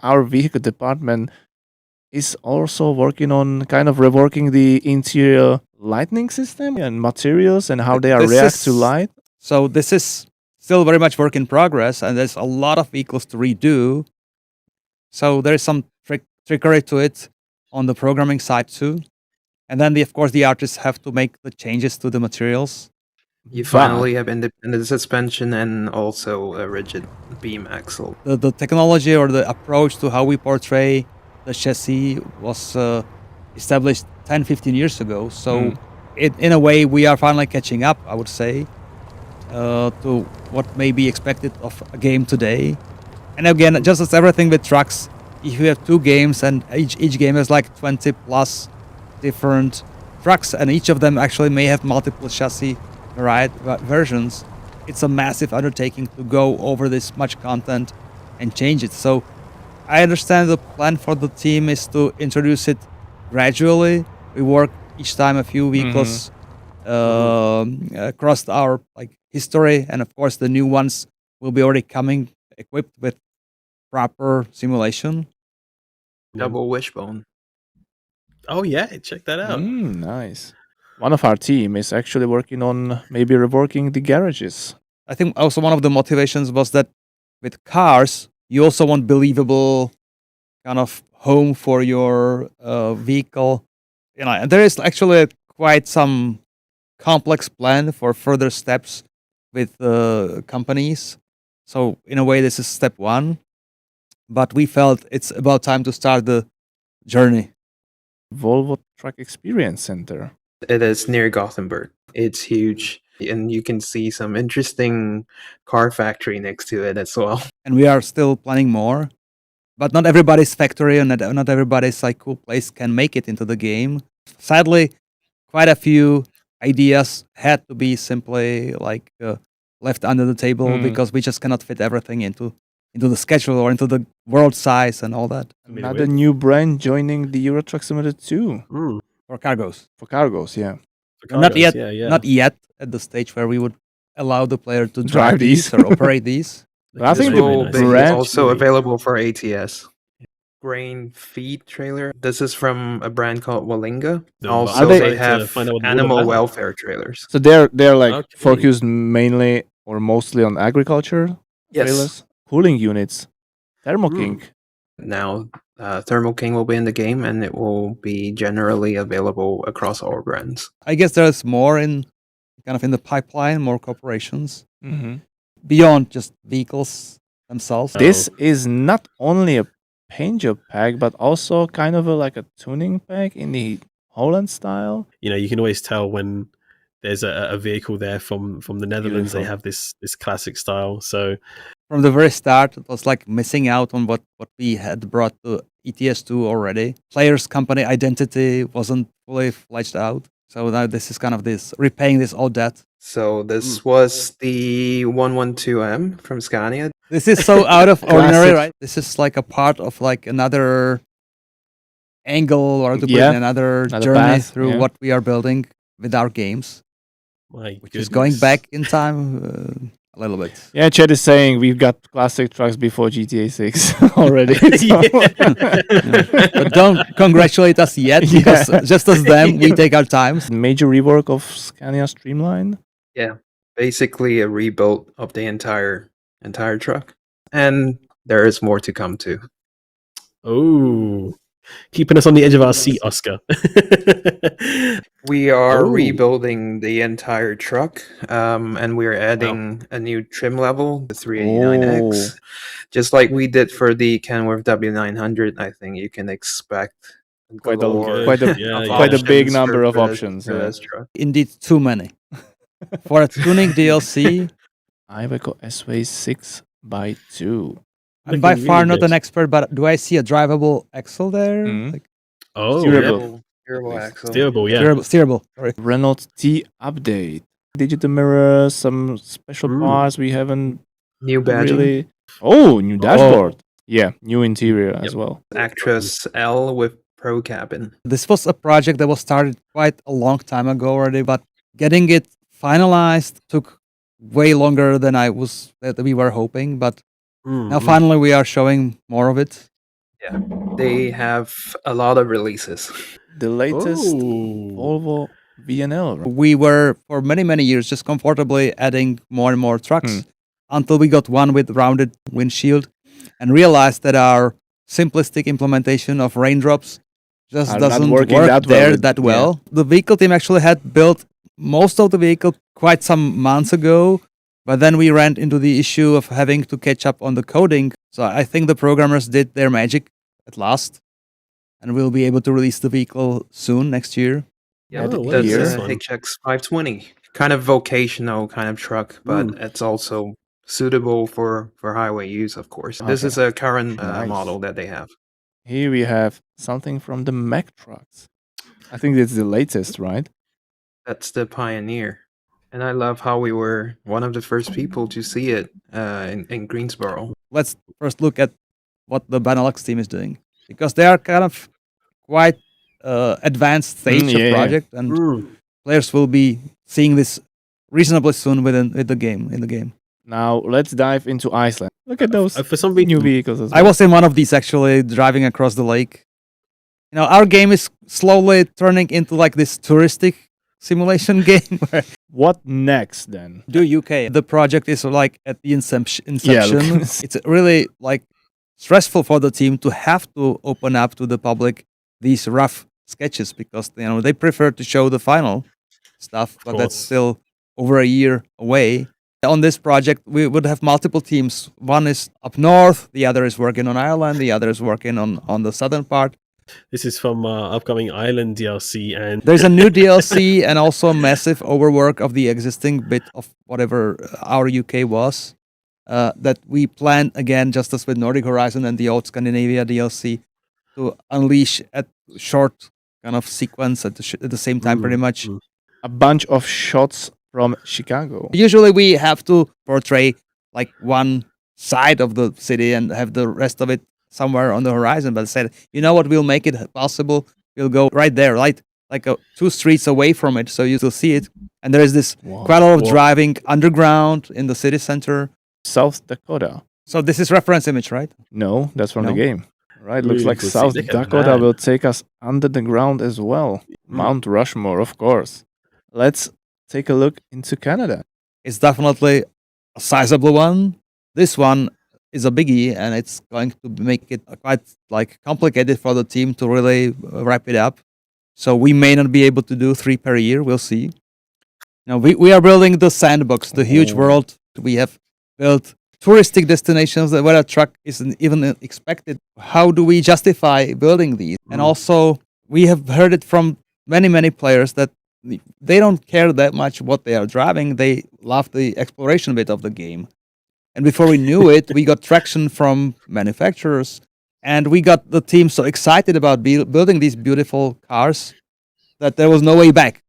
our vehicle department is also working on kind of reworking the interior lighting system and materials and how they are react to light. So this is still very much work in progress, and there's a lot of vehicles to redo. So there is some trickery to it on the programming side too. And then, of course, the artists have to make the changes to the materials. You finally have independent suspension and also a rigid beam axle. The technology or the approach to how we portray the chassis was established 10, 15 years ago. So in a way, we are finally catching up, I would say, to what may be expected of a game today. And again, just as everything with trucks, if you have 2 games and each game has like 20 plus different trucks, and each of them actually may have multiple chassis versions, it's a massive undertaking to go over this much content and change it. So I understand the plan for the team is to introduce it gradually. We work each time a few vehicles across our history, and of course the new ones will be already coming equipped with proper simulation. Double wishbone. Oh yeah, check that out. Nice. One of our team is actually working on maybe reworking the garages. I think also one of the motivations was that with cars, you also want believable kind of home for your vehicle. And there is actually quite some complex plan for further steps with companies. So in a way, this is step 1. But we felt it's about time to start the journey. Volvo Truck Experience Center. It is near Gothenburg. It's huge, and you can see some interesting car factory next to it as well. And we are still planning more, but not everybody's factory and not everybody's cool place can make it into the game. Sadly, quite a few ideas had to be simply left under the table because we just cannot fit everything into the schedule or into the world size and all that. Another new brand joining the Euro Truck Simulator 2. For cargos. For cargos, yeah. Not yet at the stage where we would allow the player to drive these or operate these. But I think will be also available for ATS. Grain feed trailer. This is from a brand called Wallinga. Also, they have animal welfare trailers. So they're focused mainly or mostly on agriculture trailers. Cooling units. Thermo King. Now, Thermo King will be in the game, and it will be generally available across all brands. I guess there's more in the pipeline, more corporations beyond just vehicles themselves. This is not only a paint job pack, but also kind of a tuning pack in the Holland style. You can always tell when there's a vehicle there from the Netherlands. They have this classic style. So from the very start, it was missing out on what we had brought to ETS2 already. Players' company identity wasn't fully fleshed out. So now this is this repaying this old debt. So this was the 112M from Scania. This is so out of ordinary, right? This is a part of another angle or to put in another journey path, through what we are building with our games. Which is going back in time a little bit. Yeah, Chad is saying we've got classic trucks before GTA 6 already. But don't congratulate us yet, because just as them, we take our time. Major rework of Scania Streamline. Yeah, basically a rebuild of the entire truck. And there is more to come too. Oh, keeping us on the edge of our seat, Oscar. We are rebuilding the entire truck, and we're adding a new trim level, the 389X. Just like we did for the Kenworth W900, I think you can expect quite a big number of options. Indeed, too many. For a tuning DLC, Iveco S-Way 6x2. I'm by far not an expert, but do I see a drivable axle there? Steerable. Steerable axle. Steerable, yeah. Steerable. Sorry. Renault T update. Digital mirrors, some special parts we haven't new badging. Really. Oh, new dashboard. Yeah, new interior as well. Actress L with Pro Cabin. This was a project that was started quite a long time ago already, but getting it finalized took way longer than we were hoping. But now finally we are showing more of it. They have a lot of releases. The latest Oh. Volvo VNL. Right? We were for many years just comfortably adding more and more trucks until we got one with rounded windshield and realized that our simplistic implementation of raindrops just doesn't work that well. The vehicle team actually had built most of the vehicle quite some months ago, but then we ran into the issue of having to catch up on the coding. So I think the programmers did their magic at last, and we'll be able to release the vehicle soon, next year. Yeah, Oh, what that's is this a one? HX 520. Kind of vocational kind of truck, but it's also suitable for highway use, of course. This Okay. is a current Nice. model that they have. Here we have something from the Mack trucks. I think it's the latest, right? That's the Pioneer. And I love how we were one of the first people to see it in Greensboro. Let's first look at what the Benelux team is doing, because they are kind of quite advanced stage of project, and players will be seeing this reasonably soon with the game. Now let's dive into Iceland. Look at those For some reason, new vehicles as well. I was in one of these actually, driving across the lake. You know, our game is slowly turning into like this touristic simulation game. Where What next then? do UK? The project is like at the inception. look. It's really like stressful for the team to have to open up to the public these rough sketches, because they prefer to show the final stuff, but that's course. still over a year away. On this project, we would have multiple teams. One is up north, the other is working on Ireland, the other is working on the southern part. This is from upcoming Island DLC, and There's a new DLC and also a massive overwork of the existing bit of whatever our UK was, that we plan again, just as with Nordic Horizon and the old Scandinavia DLC, to unleash at short kind of sequence at the same time, pretty much. A bunch of shots from Chicago. Usually we have to portray like one side of the city and have the rest of it somewhere on the horizon, but said, you know what, we'll make it possible. We'll go right there, right? Like 2 streets away from it, so you will see it. And there is this quite a lot of driving underground in the city center. South Dakota. So this is reference image, right? No, that's from the No? game. Right, looks Really like cool. South Look at Dakota that. will take us under the ground as well. Mount Rushmore, of course. Let's take a look into Canada. It's definitely a sizable one. This one is a biggie, and it's going to make it quite like complicated for the team to really wrap it up. So we may not be able to do 3 per year. We'll see. Now we are building the sandbox, the huge world. We have built touristic destinations where a truck isn't even expected. How do we justify building these? And also, we have heard it from many players that they don't care that much what they are driving. They love the exploration bit of the game. And before we knew it, we got traction from manufacturers, and we got the team so excited about building these beautiful cars that there was no way back.